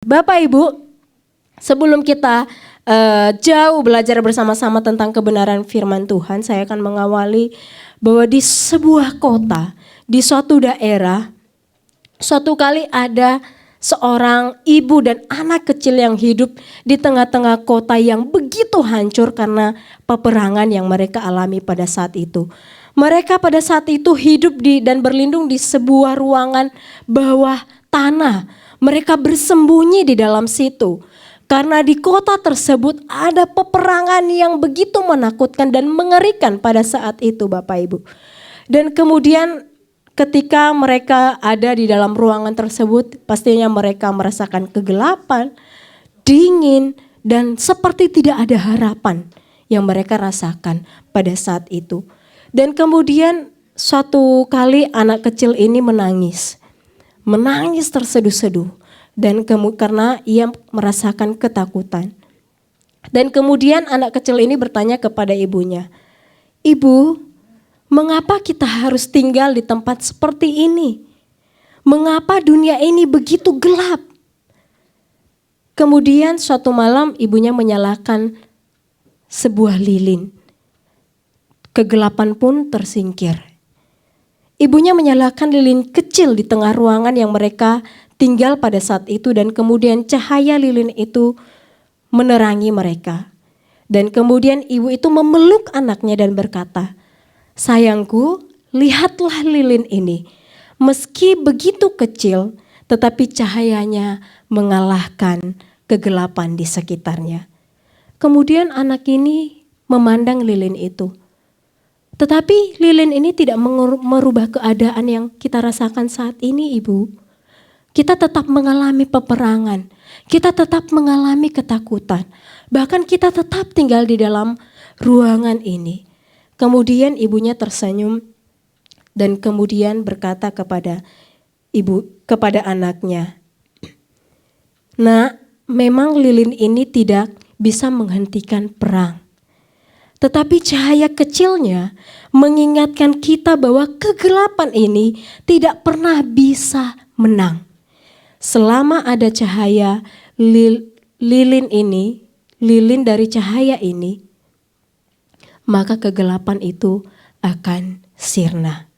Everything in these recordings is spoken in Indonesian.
Bapak Ibu, sebelum kita jauh belajar bersama-sama tentang kebenaran firman Tuhan, saya akan mengawali bahwa di sebuah kota, di suatu daerah, suatu kali ada seorang ibu dan anak kecil yang hidup di tengah-tengah kota yang begitu hancur karena peperangan yang mereka alami pada saat itu. Mereka pada saat itu hidup dan berlindung di sebuah ruangan bawah tanah. Mereka bersembunyi di dalam situ. Karena di kota tersebut ada peperangan yang begitu menakutkan dan mengerikan pada saat itu Bapak Ibu. Dan kemudian ketika mereka ada di dalam ruangan tersebut, pastinya mereka merasakan kegelapan, dingin, dan seperti tidak ada harapan yang mereka rasakan pada saat itu. Dan kemudian suatu kali anak kecil ini menangis terseduh-seduh dan karena ia merasakan ketakutan. Dan kemudian anak kecil ini bertanya kepada ibunya, "Ibu, mengapa kita harus tinggal di tempat seperti ini? Mengapa dunia ini begitu gelap?" Kemudian suatu malam ibunya menyalakan sebuah lilin. Kegelapan pun tersingkir. Ibunya menyalakan lilin kecil di tengah ruangan yang mereka tinggal pada saat itu, dan kemudian cahaya lilin itu menerangi mereka. Dan kemudian ibu itu memeluk anaknya dan berkata, "Sayangku, lihatlah lilin ini. Meski begitu kecil, tetapi cahayanya mengalahkan kegelapan di sekitarnya." Kemudian anak ini memandang lilin itu. Tetapi lilin ini tidak merubah keadaan yang kita rasakan saat ini, Ibu. Kita tetap mengalami peperangan, kita tetap mengalami ketakutan, bahkan kita tetap tinggal di dalam ruangan ini. Kemudian ibunya tersenyum dan kemudian berkata kepada anaknya, "Nak, memang lilin ini tidak bisa menghentikan perang. Tetapi cahaya kecilnya mengingatkan kita bahwa kegelapan ini tidak pernah bisa menang. Selama ada cahaya lilin dari cahaya ini, maka kegelapan itu akan sirna."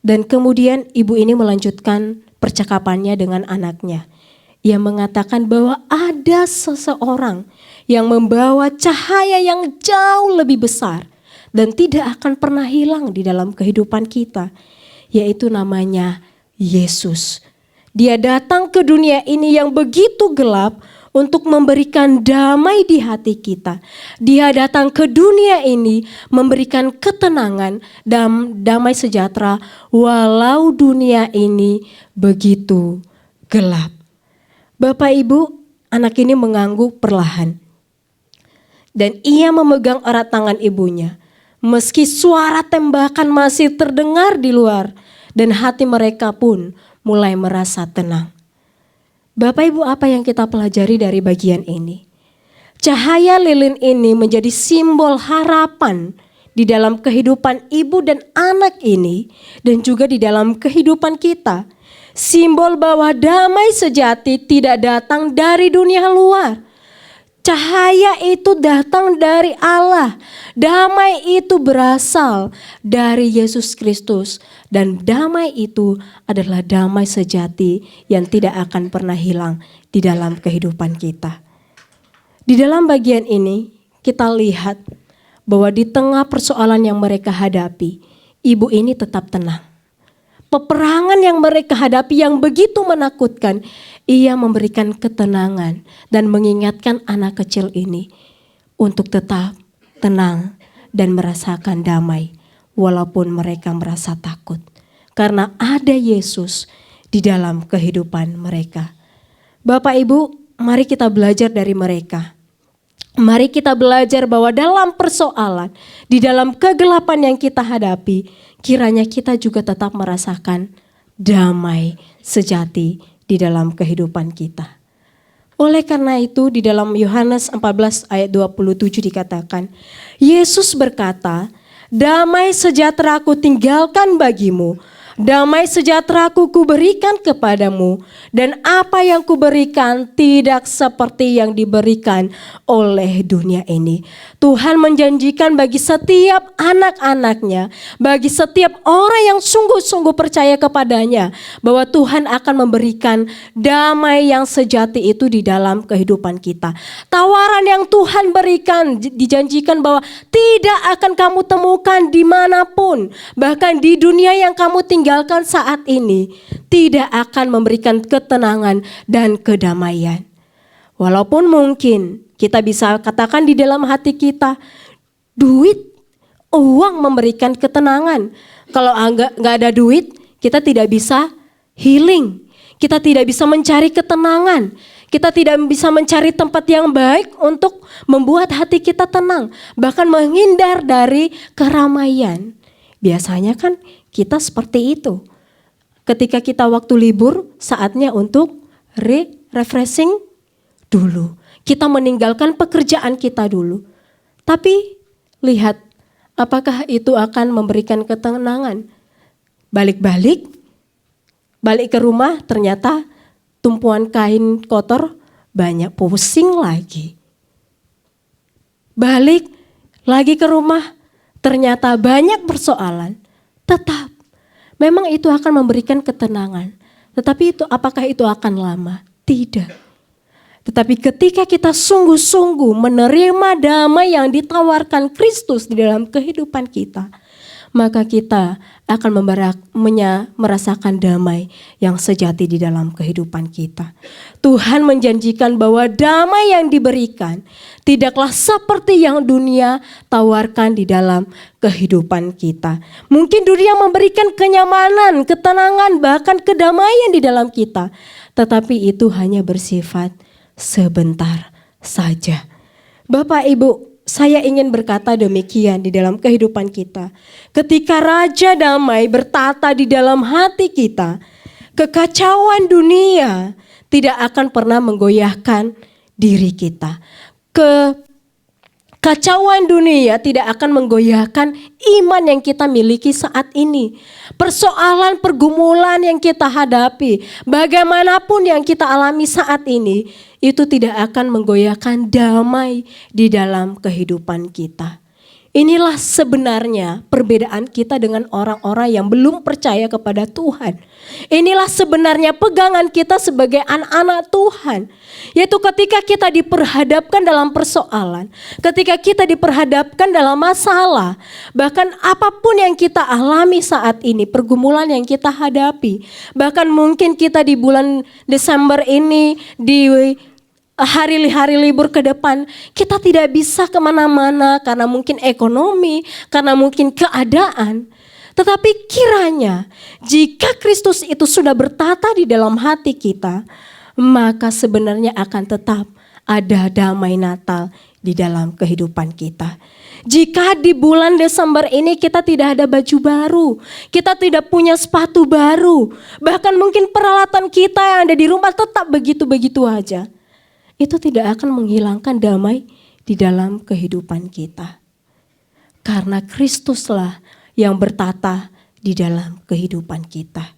Dan kemudian ibu ini melanjutkan percakapannya dengan anaknya. Ia mengatakan bahwa ada seseorang yang membawa cahaya yang jauh lebih besar dan tidak akan pernah hilang di dalam kehidupan kita, yaitu namanya Yesus. Dia datang ke dunia ini yang begitu gelap untuk memberikan damai di hati kita. Dia datang ke dunia ini memberikan ketenangan dan damai sejahtera walau dunia ini begitu gelap. Bapak Ibu, anak ini mengangguk perlahan. Dan ia memegang erat tangan ibunya. Meski suara tembakan masih terdengar di luar, dan hati mereka pun mulai merasa tenang. Bapak Ibu, apa yang kita pelajari dari bagian ini? Cahaya lilin ini menjadi simbol harapan di dalam kehidupan ibu dan anak ini, dan juga di dalam kehidupan kita. Simbol bahwa damai sejati tidak datang dari dunia luar. Cahaya itu datang dari Allah. Damai itu berasal dari Yesus Kristus. Dan damai itu adalah damai sejati yang tidak akan pernah hilang di dalam kehidupan kita. Di dalam bagian ini kita lihat bahwa di tengah persoalan yang mereka hadapi, ibu ini tetap tenang. Peperangan yang mereka hadapi yang begitu menakutkan, ia memberikan ketenangan dan mengingatkan anak kecil ini untuk tetap tenang dan merasakan damai walaupun mereka merasa takut. Karena ada Yesus di dalam kehidupan mereka. Bapak Ibu, mari kita belajar dari mereka. Mari kita belajar bahwa dalam persoalan, di dalam kegelapan yang kita hadapi, kiranya kita juga tetap merasakan damai sejati di dalam kehidupan kita. Oleh karena itu di dalam Yohanes 14 ayat 27 dikatakan, Yesus berkata, "Damai sejahtera aku tinggalkan bagimu, Damai sejahtera-Ku kuberikan kepadamu, dan apa yang kuberikan tidak seperti yang diberikan oleh dunia ini. Tuhan menjanjikan bagi setiap anak-anaknya, bagi setiap orang yang sungguh-sungguh percaya kepadanya, bahwa Tuhan akan memberikan damai yang sejati itu di dalam kehidupan kita. Tawaran yang Tuhan berikan dijanjikan bahwa tidak akan kamu temukan dimanapun, bahkan di dunia yang kamu tinggalkan saat ini, tidak akan memberikan ketenangan dan kedamaian. Walaupun mungkin kita bisa katakan di dalam hati kita, duit, uang memberikan ketenangan. Kalau nggak ada duit, kita tidak bisa healing. Kita tidak bisa mencari ketenangan. Kita tidak bisa mencari tempat yang baik untuk membuat hati kita tenang. Bahkan menghindar dari keramaian. Biasanya kan kita seperti itu. Ketika kita waktu libur, saatnya untuk refreshing dulu. Kita meninggalkan pekerjaan kita dulu. Tapi lihat, apakah itu akan memberikan ketenangan? Balik ke rumah ternyata tumpuan kain kotor banyak, pusing lagi. Balik lagi ke rumah ternyata banyak persoalan. Tetap memang itu akan memberikan ketenangan. Tetapi apakah itu akan lama? Tidak. Tetapi ketika kita sungguh-sungguh menerima damai yang ditawarkan Kristus di dalam kehidupan kita, maka kita akan merasakan damai yang sejati di dalam kehidupan kita. Tuhan menjanjikan bahwa damai yang diberikan tidaklah seperti yang dunia tawarkan di dalam kehidupan kita. Mungkin dunia memberikan kenyamanan, ketenangan, bahkan kedamaian di dalam kita. Tetapi itu hanya bersifat sebentar saja. Bapak, Ibu, saya ingin berkata demikian di dalam kehidupan kita. Ketika Raja Damai bertata di dalam hati kita, kekacauan dunia tidak akan pernah menggoyahkan diri kita. Kekacauan dunia tidak akan menggoyahkan iman yang kita miliki saat ini. Persoalan, pergumulan yang kita hadapi, bagaimanapun yang kita alami saat ini, itu tidak akan menggoyahkan damai di dalam kehidupan kita. Inilah sebenarnya perbedaan kita dengan orang-orang yang belum percaya kepada Tuhan. Inilah sebenarnya pegangan kita sebagai anak-anak Tuhan. Yaitu ketika kita diperhadapkan dalam persoalan, ketika kita diperhadapkan dalam masalah, bahkan apapun yang kita alami saat ini, pergumulan yang kita hadapi, bahkan mungkin kita di bulan Desember ini, di hari-hari libur ke depan, kita tidak bisa kemana-mana karena mungkin ekonomi, karena mungkin keadaan. Tetapi kiranya jika Kristus itu sudah bertata di dalam hati kita, maka sebenarnya akan tetap ada damai Natal di dalam kehidupan kita. Jika di bulan Desember ini kita tidak ada baju baru, kita tidak punya sepatu baru, bahkan mungkin peralatan kita yang ada di rumah tetap begitu-begitu aja, itu tidak akan menghilangkan damai di dalam kehidupan kita. Karena Kristuslah yang bertata di dalam kehidupan kita.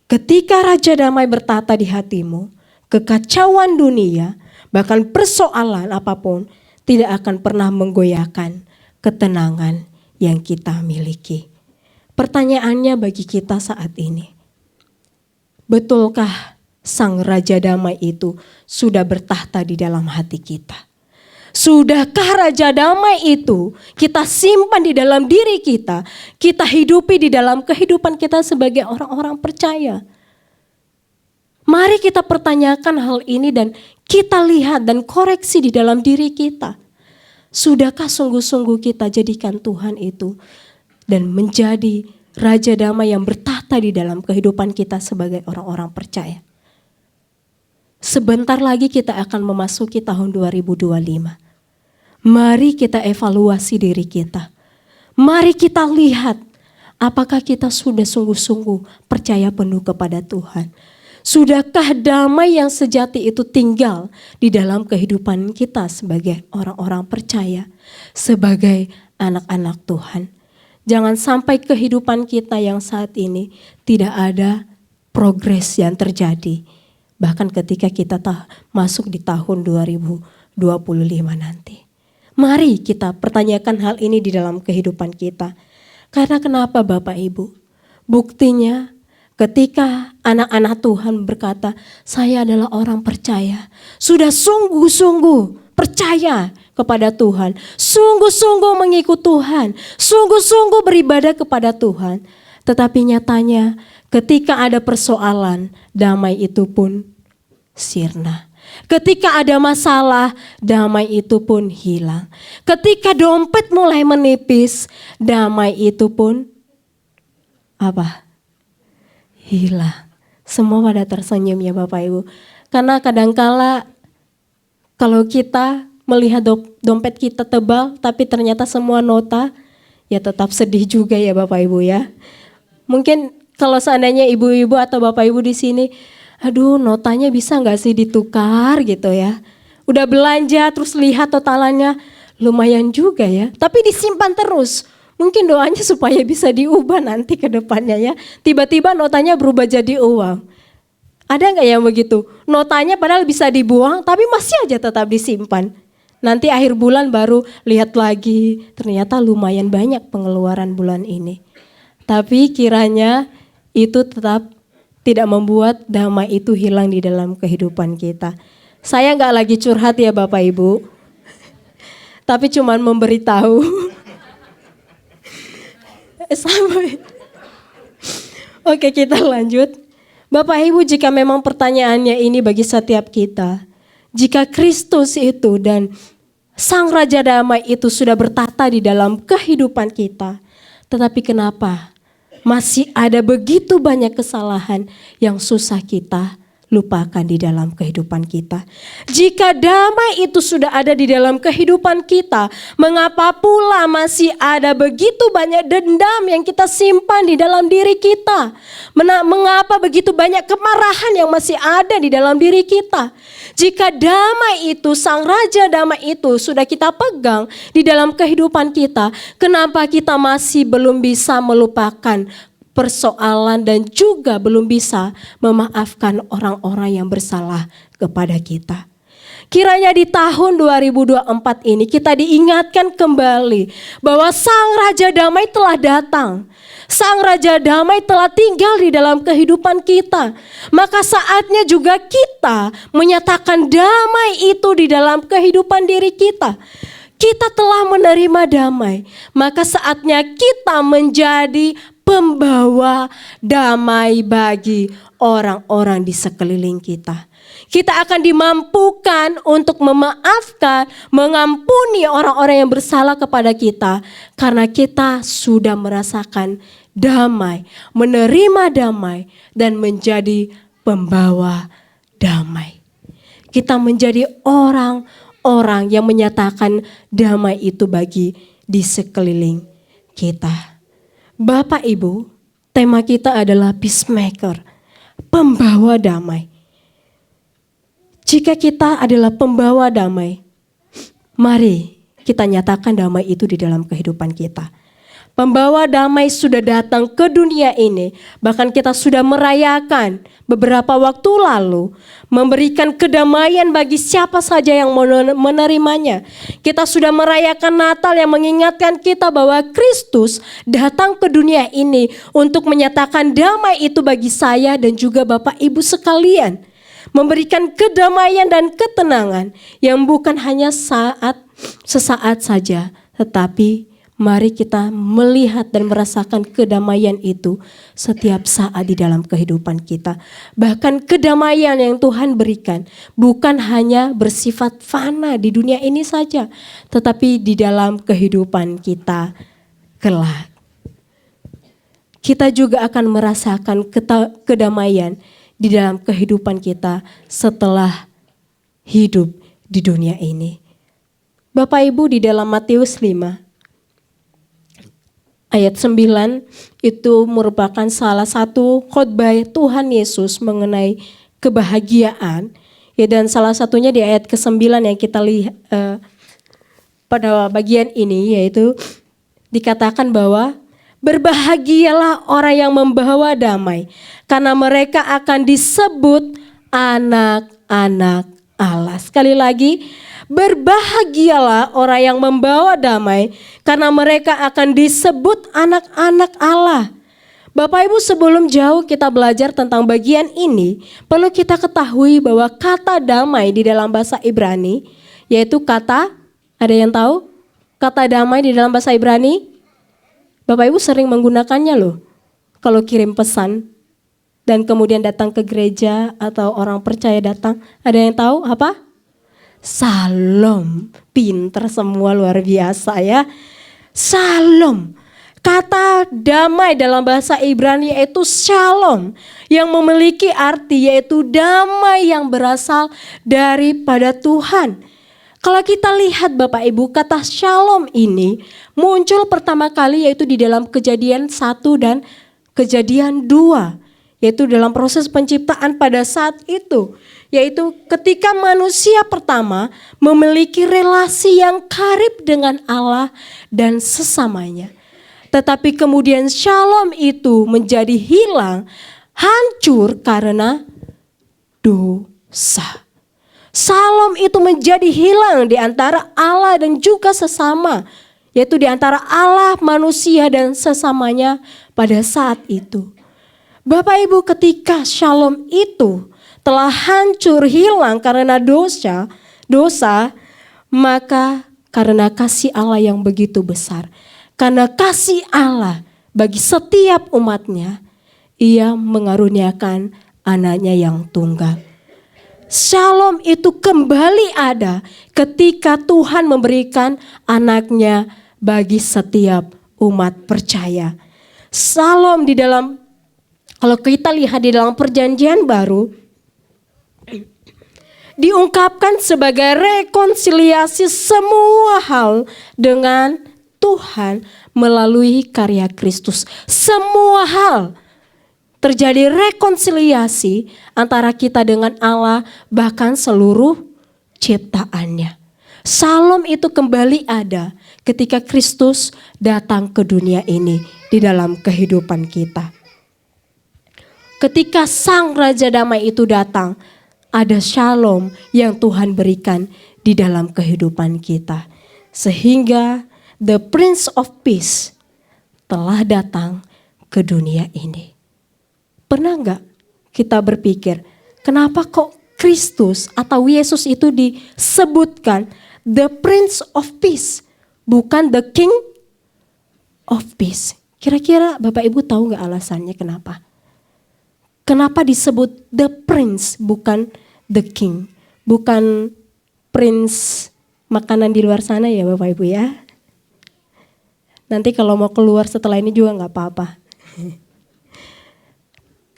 Ketika Raja Damai bertata di hatimu, kekacauan dunia, bahkan persoalan apapun, tidak akan pernah menggoyahkan ketenangan yang kita miliki. Pertanyaannya bagi kita saat ini, betulkah Sang Raja Damai itu sudah bertahta di dalam hati kita? Sudahkah Raja Damai itu kita simpan di dalam diri kita, kita hidupi di dalam kehidupan kita sebagai orang-orang percaya? Mari kita pertanyakan hal ini dan kita lihat dan koreksi di dalam diri kita. Sudahkah sungguh-sungguh kita jadikan Tuhan itu dan menjadi Raja Damai yang bertahta di dalam kehidupan kita sebagai orang-orang percaya? Sebentar lagi kita akan memasuki tahun 2025. Mari kita evaluasi diri kita. Mari kita lihat apakah kita sudah sungguh-sungguh percaya penuh kepada Tuhan. Sudahkah damai yang sejati itu tinggal di dalam kehidupan kita sebagai orang-orang percaya, sebagai anak-anak Tuhan. Jangan sampai kehidupan kita yang saat ini tidak ada progres yang terjadi. Bahkan ketika kita masuk di tahun 2025 nanti. Mari kita pertanyakan hal ini di dalam kehidupan kita. Karena kenapa Bapak Ibu? Buktinya ketika anak-anak Tuhan berkata, saya adalah orang percaya. Sudah sungguh-sungguh percaya kepada Tuhan. Sungguh-sungguh mengikut Tuhan. Sungguh-sungguh beribadah kepada Tuhan. Tetapi nyatanya ketika ada persoalan, damai itu pun sirna. Ketika ada masalah, damai itu pun hilang. Ketika dompet mulai menipis, damai itu pun hilang. Semua pada tersenyum ya Bapak Ibu. Karena kadangkala kalau kita melihat dompet kita tebal tapi ternyata semua nota, ya tetap sedih juga ya Bapak Ibu ya. Mungkin kalau seandainya ibu-ibu atau Bapak Ibu di sini, aduh notanya bisa gak sih ditukar gitu ya. Udah belanja terus lihat totalannya, lumayan juga ya. Tapi disimpan terus. Mungkin doanya supaya bisa diubah nanti ke depannya ya. Tiba-tiba notanya berubah jadi uang. Ada gak yang begitu? Notanya padahal bisa dibuang tapi masih aja tetap disimpan. Nanti akhir bulan baru lihat lagi, ternyata lumayan banyak pengeluaran bulan ini. Tapi kiranya itu tetap tidak membuat damai itu hilang di dalam kehidupan kita. Saya gak lagi curhat ya Bapak Ibu. Tapi cuman memberitahu. Oke, kita lanjut. Bapak Ibu, jika memang pertanyaannya ini bagi setiap kita. Jika Kristus itu dan Sang Raja Damai itu sudah bertata di dalam kehidupan kita. Tetapi kenapa masih ada begitu banyak kesalahan yang susah kita lupakan di dalam kehidupan kita. Jika damai itu sudah ada di dalam kehidupan kita, mengapa pula masih ada begitu banyak dendam yang kita simpan di dalam diri kita? Mengapa begitu banyak kemarahan yang masih ada di dalam diri kita? Jika damai itu, Sang Raja Damai itu sudah kita pegang di dalam kehidupan kita, kenapa kita masih belum bisa melupakan persoalan dan juga belum bisa memaafkan orang-orang yang bersalah kepada kita? Kiranya di tahun 2024 ini kita diingatkan kembali bahwa Sang Raja Damai telah datang. Sang Raja Damai telah tinggal di dalam kehidupan kita. Maka saatnya juga kita menyatakan damai itu di dalam kehidupan diri kita. Kita telah menerima damai, maka saatnya kita menjadi pembawa damai bagi orang-orang di sekeliling kita. Kita akan dimampukan untuk memaafkan, mengampuni orang-orang yang bersalah kepada kita. Karena kita sudah merasakan damai, menerima damai, dan menjadi pembawa damai. Kita menjadi orang-orang yang menyatakan damai itu bagi di sekeliling kita. Bapak Ibu, tema kita adalah peacemaker, pembawa damai. Jika kita adalah pembawa damai, mari kita nyatakan damai itu di dalam kehidupan kita. Pembawa damai sudah datang ke dunia ini, bahkan kita sudah merayakan beberapa waktu lalu, memberikan kedamaian bagi siapa saja yang menerimanya. Kita sudah merayakan Natal yang mengingatkan kita bahwa Kristus datang ke dunia ini untuk menyatakan damai itu bagi saya dan juga Bapak Ibu sekalian. Memberikan kedamaian dan ketenangan yang bukan hanya sesaat saja, tetapi mari kita melihat dan merasakan kedamaian itu setiap saat di dalam kehidupan kita. Bahkan kedamaian yang Tuhan berikan bukan hanya bersifat fana di dunia ini saja, tetapi di dalam kehidupan kita kelak. Kita juga akan merasakan kedamaian di dalam kehidupan kita setelah hidup di dunia ini. Bapak Ibu, di dalam Matius 5 ayat 9 itu merupakan salah satu khotbah Tuhan Yesus mengenai kebahagiaan. Ya, dan salah satunya di ayat ke-9 yang kita lihat pada bagian ini, yaitu dikatakan bahwa Berbahagialah orang yang membawa damai, karena mereka akan disebut anak-anak Allah. Sekali lagi, berbahagialah orang yang membawa damai, karena mereka akan disebut anak-anak Allah. Bapak Ibu, sebelum jauh kita belajar tentang bagian ini, perlu kita ketahui bahwa kata damai di dalam bahasa Ibrani, yaitu kata, ada yang tahu? Kata damai di dalam bahasa Ibrani, Bapak Ibu sering menggunakannya loh. Kalau kirim pesan dan kemudian datang ke gereja atau orang percaya datang, ada yang tahu apa? Salam. Pinter semua, luar biasa ya. Salam. Kata damai dalam bahasa Ibrani yaitu shalom, yang memiliki arti yaitu damai yang berasal daripada Tuhan. Kalau kita lihat Bapak Ibu, kata shalom ini muncul pertama kali yaitu di dalam Kejadian 1 dan Kejadian 2. Yaitu dalam proses penciptaan pada saat itu. Yaitu ketika manusia pertama memiliki relasi yang karib dengan Allah dan sesamanya. Tetapi kemudian shalom itu menjadi hilang, hancur karena dosa. Shalom itu menjadi hilang di antara Allah dan juga sesama, yaitu di antara Allah, manusia dan sesamanya pada saat itu. Bapak Ibu, ketika shalom itu telah hancur hilang karena dosa, maka karena kasih Allah yang begitu besar, karena kasih Allah bagi setiap umatnya, Ia mengaruniakan anaknya yang tunggal. Shalom itu kembali ada ketika Tuhan memberikan anaknya bagi setiap umat percaya. Shalom di dalam, kalau kita lihat di dalam perjanjian baru, diungkapkan sebagai rekonsiliasi semua hal dengan Tuhan melalui karya Kristus. Semua hal. Terjadi rekonsiliasi antara kita dengan Allah, bahkan seluruh ciptaannya. Shalom itu kembali ada ketika Kristus datang ke dunia ini di dalam kehidupan kita. Ketika Sang Raja Damai itu datang, ada shalom yang Tuhan berikan di dalam kehidupan kita. Sehingga the Prince of Peace telah datang ke dunia ini. Pernah enggak kita berpikir, kenapa kok Kristus atau Yesus itu disebutkan the Prince of Peace, bukan the King of Peace? Kira-kira Bapak Ibu tahu enggak alasannya kenapa? Kenapa disebut the Prince bukan the King? Bukan Prince makanan di luar sana ya Bapak Ibu ya? Nanti kalau mau keluar setelah ini juga enggak apa-apa.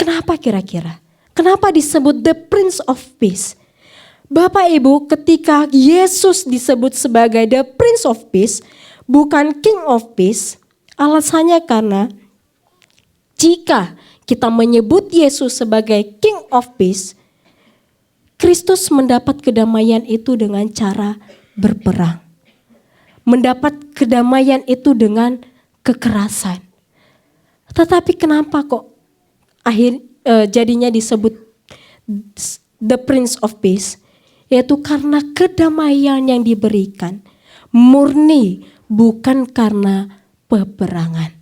Kenapa kira-kira? Kenapa disebut the Prince of Peace? Bapak Ibu, ketika Yesus disebut sebagai the Prince of Peace, bukan King of Peace, alasannya karena jika kita menyebut Yesus sebagai King of Peace, Kristus mendapat kedamaian itu dengan cara berperang. Mendapat kedamaian itu dengan kekerasan. Tetapi kenapa kok jadinya disebut the Prince of Peace? Yaitu karena kedamaian yang diberikan murni, bukan karena peperangan.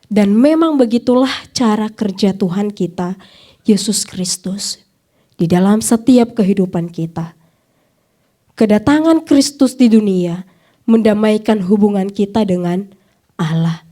Dan memang begitulah cara kerja Tuhan kita, Yesus Kristus, di dalam setiap kehidupan kita. Kedatangan Kristus di dunia mendamaikan hubungan kita dengan Allah.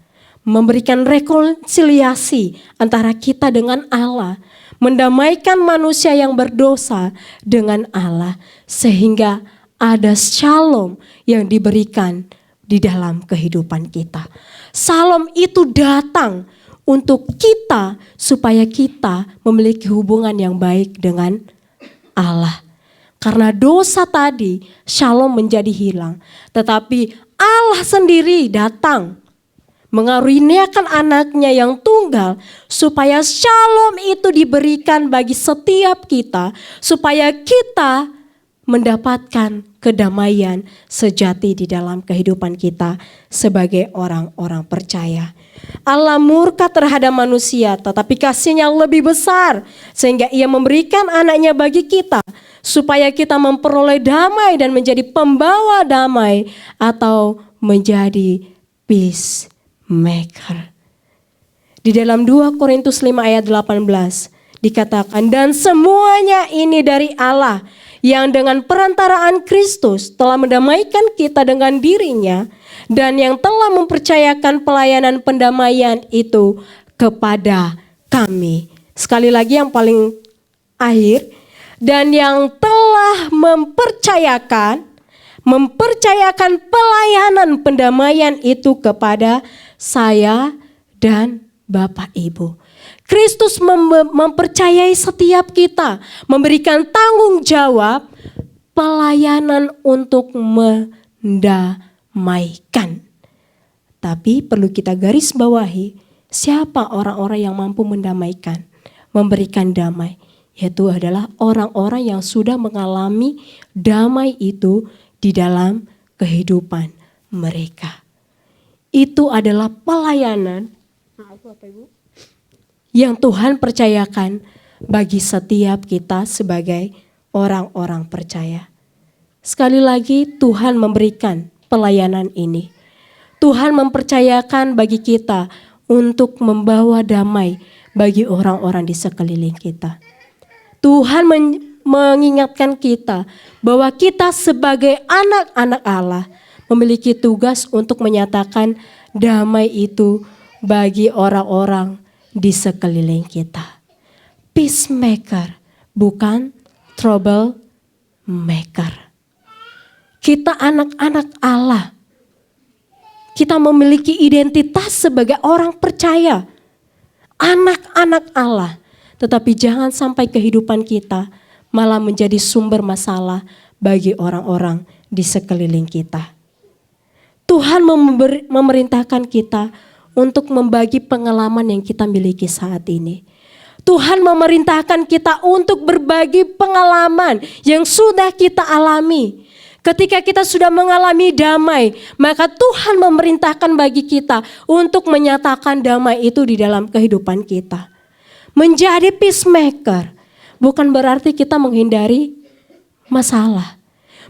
Memberikan rekonsiliasi antara kita dengan Allah. Mendamaikan manusia yang berdosa dengan Allah. Sehingga ada shalom yang diberikan di dalam kehidupan kita. Shalom itu datang untuk kita supaya kita memiliki hubungan yang baik dengan Allah. Karena dosa tadi, shalom menjadi hilang. Tetapi Allah sendiri datang mengaruniakan anaknya yang tunggal supaya shalom itu diberikan bagi setiap kita, supaya kita mendapatkan kedamaian sejati di dalam kehidupan kita sebagai orang-orang percaya. Allah murka terhadap manusia, tetapi kasih-Nya lebih besar sehingga Ia memberikan anaknya bagi kita supaya kita memperoleh damai dan menjadi pembawa damai atau menjadi peacemaker. Di dalam 2 Korintus 5 ayat 18 dikatakan, dan semuanya ini dari Allah yang dengan perantaraan Kristus telah mendamaikan kita dengan dirinya dan yang telah mempercayakan pelayanan pendamaian itu kepada kami. Sekali lagi yang paling akhir, dan yang telah mempercayakan pelayanan pendamaian itu kepada saya dan Bapak Ibu. Kristus mempercayai setiap kita, memberikan tanggung jawab pelayanan untuk mendamaikan. Tapi perlu kita garis bawahi, siapa orang-orang yang mampu mendamaikan, memberikan damai? Yaitu adalah orang-orang yang sudah mengalami damai itu di dalam kehidupan mereka. Itu adalah pelayanan yang Tuhan percayakan bagi setiap kita sebagai orang-orang percaya. Sekali lagi Tuhan memberikan pelayanan ini. Tuhan mempercayakan bagi kita untuk membawa damai bagi orang-orang di sekeliling kita. Tuhan mengingatkan kita bahwa kita sebagai anak-anak Allah memiliki tugas untuk menyatakan damai itu bagi orang-orang di sekeliling kita. Peacemaker, bukan troublemaker. Kita anak-anak Allah. Kita memiliki identitas sebagai orang percaya. Anak-anak Allah. Tetapi jangan sampai kehidupan kita malah menjadi sumber masalah bagi orang-orang di sekeliling kita. Tuhan memerintahkan kita untuk membagi pengalaman yang kita miliki saat ini. Tuhan memerintahkan kita untuk berbagi pengalaman yang sudah kita alami. Ketika kita sudah mengalami damai, maka Tuhan memerintahkan bagi kita untuk menyatakan damai itu di dalam kehidupan kita. Menjadi peacemaker bukan berarti kita menghindari masalah.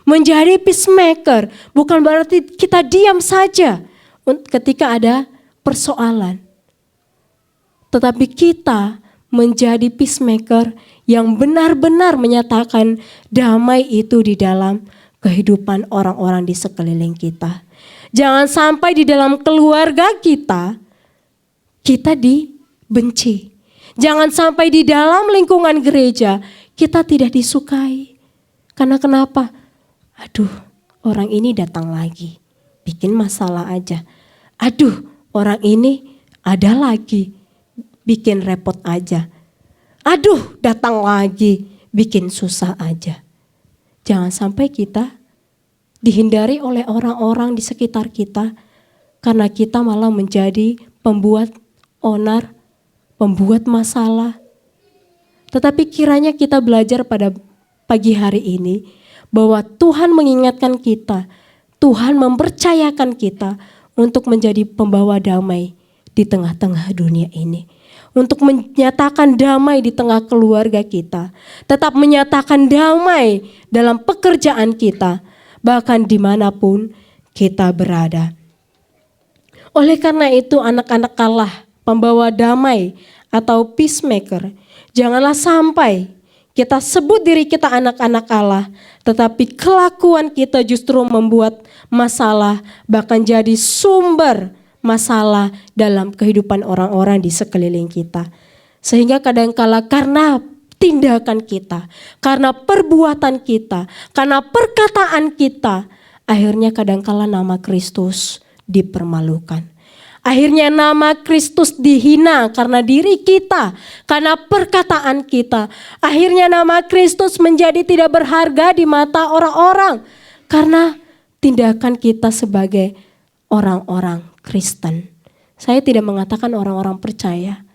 Menjadi peacemaker bukan berarti kita diam saja ketika ada persoalan. Tetapi kita menjadi peacemaker yang benar-benar menyatakan damai itu di dalam kehidupan orang-orang di sekeliling kita. Jangan sampai di dalam keluarga kita dibenci. Jangan sampai di dalam lingkungan gereja kita tidak disukai. Karena kenapa? Aduh, orang ini datang lagi, bikin masalah aja. Aduh, orang ini ada lagi, bikin repot aja. Aduh, datang lagi, bikin susah aja. Jangan sampai kita dihindari oleh orang-orang di sekitar kita karena kita malah menjadi pembuat onar, pembuat masalah. Tetapi kiranya kita belajar pada pagi hari ini bahwa Tuhan mengingatkan kita, Tuhan mempercayakan kita untuk menjadi pembawa damai di tengah-tengah dunia ini. Untuk menyatakan damai di tengah keluarga kita. Tetap menyatakan damai dalam pekerjaan kita. Bahkan dimanapun kita berada. Oleh karena itu anak-anak Allah, pembawa damai atau peacemaker. Janganlah sampai kita sebut diri kita anak-anak Allah. Tetapi kelakuan kita justru membuat masalah. Bahkan jadi sumber masalah dalam kehidupan orang-orang di sekeliling kita. Sehingga kadangkala karena tindakan kita, karena perbuatan kita, karena perkataan kita, akhirnya kadangkala nama Kristus dipermalukan. Akhirnya nama Kristus dihina karena diri kita, karena perkataan kita. Akhirnya nama Kristus menjadi tidak berharga di mata orang-orang karena tindakan kita sebagai orang-orang Kristen. Saya tidak mengatakan orang-orang percaya,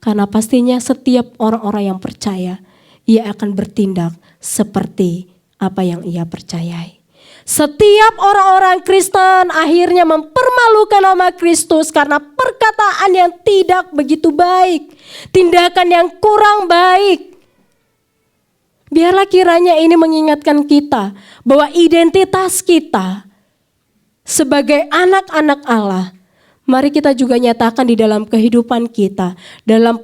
karena pastinya setiap orang-orang yang percaya, ia akan bertindak seperti apa yang ia percayai. Setiap orang-orang Kristen akhirnya mempermalukan nama Kristus karena perkataan yang tidak begitu baik, tindakan yang kurang baik. Biarlah kiranya ini mengingatkan kita bahwa identitas kita sebagai anak-anak Allah, mari kita juga nyatakan di dalam kehidupan kita, dalam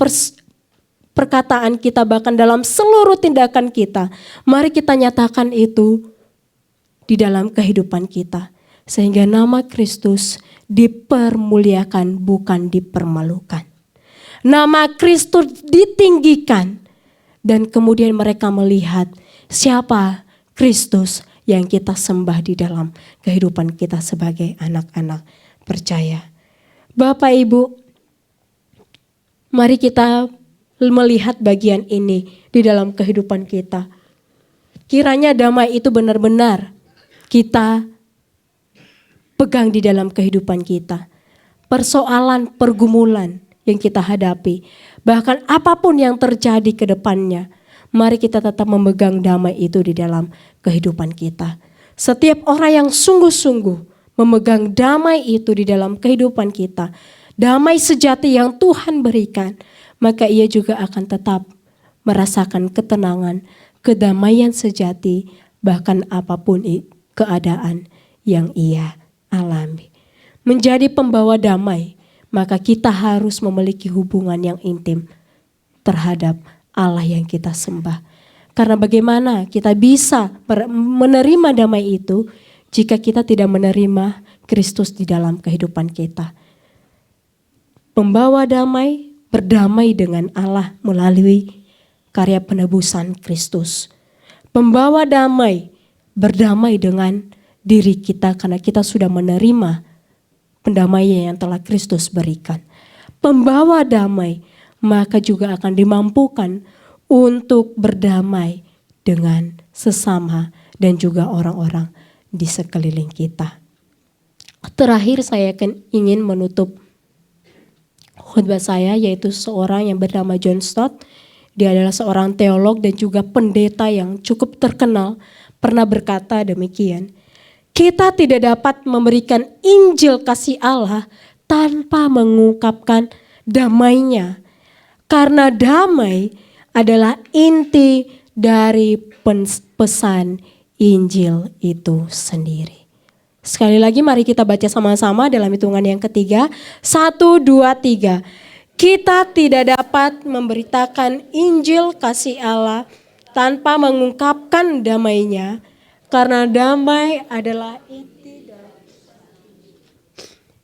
perkataan kita, bahkan dalam seluruh tindakan kita. Mari kita nyatakan itu di dalam kehidupan kita. Sehingga nama Kristus dipermuliakan, bukan dipermalukan. Nama Kristus ditinggikan. Dan kemudian mereka melihat siapa Kristus yang kita sembah di dalam kehidupan kita sebagai anak-anak percaya. Bapak Ibu, mari kita melihat bagian ini di dalam kehidupan kita. Kiranya damai itu benar-benar kita pegang di dalam kehidupan kita. Persoalan, pergumulan yang kita hadapi, bahkan apapun yang terjadi ke depannya, mari kita tetap memegang damai itu di dalam kehidupan kita. Setiap orang yang sungguh-sungguh memegang damai itu di dalam kehidupan kita, damai sejati yang Tuhan berikan, maka ia juga akan tetap merasakan ketenangan, kedamaian sejati, bahkan apapun keadaan yang ia alami. Menjadi pembawa damai, maka kita harus memiliki hubungan yang intim terhadap Allah yang kita sembah. Karena bagaimana kita bisa menerima damai itu jika kita tidak menerima Kristus di dalam kehidupan kita. Pembawa damai, berdamai dengan Allah melalui karya penebusan Kristus. Pembawa damai, berdamai dengan diri kita karena kita sudah menerima pendamaian yang telah Kristus berikan. Pembawa damai, maka juga akan dimampukan untuk berdamai dengan sesama dan juga orang-orang di sekeliling kita. Terakhir saya ingin menutup khotbah saya, yaitu seorang yang bernama John Stott. Dia adalah seorang teolog dan juga pendeta yang cukup terkenal, pernah berkata demikian. Kita tidak dapat memberikan Injil kasih Allah tanpa mengungkapkan damainya. Karena damai adalah inti dari pesan Injil itu sendiri. Sekali lagi mari kita baca sama-sama dalam hitungan yang ketiga. 1, 2, 3. Kita tidak dapat memberitakan Injil kasih Allah tanpa mengungkapkan damainya. Karena damai adalah inti dari.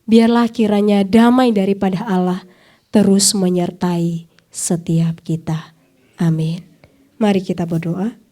Biarlah kiranya damai daripada Allah terus menyertai setiap kita. Amin. Mari kita berdoa.